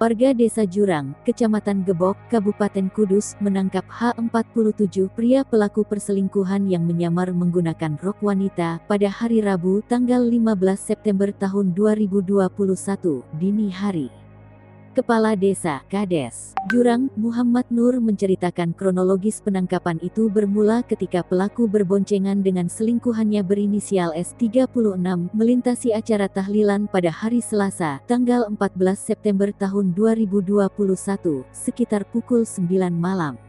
Warga Desa Jurang, Kecamatan Gebok, Kabupaten Kudus, menangkap H47 pria pelaku perselingkuhan yang menyamar menggunakan rok wanita pada hari Rabu tanggal 15 September tahun 2021, dini hari. Kepala Desa, Kades, Jurang, Muhammad Nur menceritakan kronologis penangkapan itu bermula ketika pelaku berboncengan dengan selingkuhannya berinisial S36 melintasi acara tahlilan pada hari Selasa, tanggal 14 September tahun 2021, sekitar pukul 9 malam.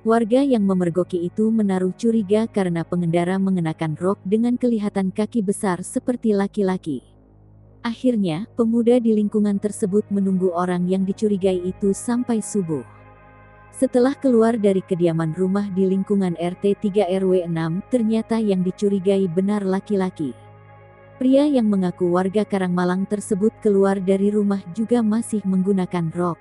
Warga yang memergoki itu menaruh curiga karena pengendara mengenakan rok dengan kelihatan kaki besar seperti laki-laki. Akhirnya, pemuda di lingkungan tersebut menunggu orang yang dicurigai itu sampai subuh. Setelah keluar dari kediaman rumah di lingkungan RT 3 RW 6, ternyata yang dicurigai benar laki-laki. Pria yang mengaku warga Karangmalang tersebut keluar dari rumah juga masih menggunakan rok.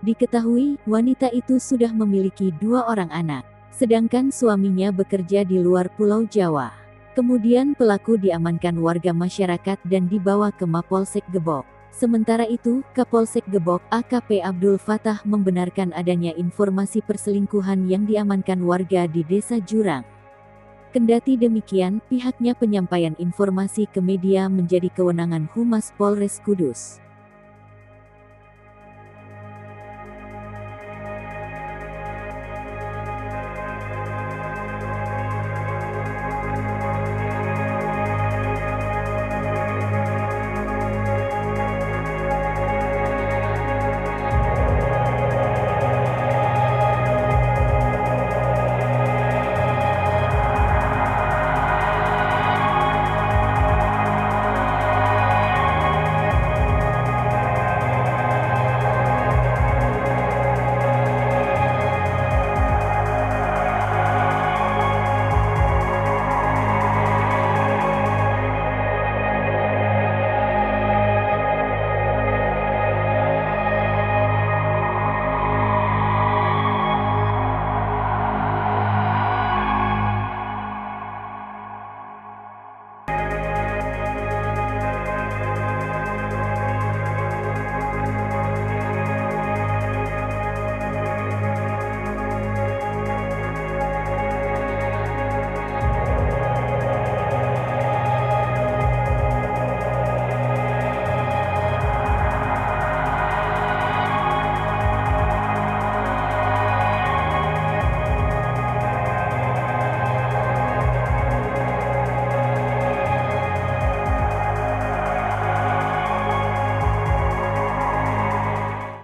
Diketahui, wanita itu sudah memiliki 2 orang anak, sedangkan suaminya bekerja di luar Pulau Jawa. Kemudian pelaku diamankan warga masyarakat dan dibawa ke Mapolsek Gebok. Sementara itu, Kapolsek Gebok, AKP Abdul Fatah membenarkan adanya informasi perselingkuhan yang diamankan warga di Desa Jurang. Kendati demikian, pihaknya penyampaian informasi ke media menjadi kewenangan Humas Polres Kudus.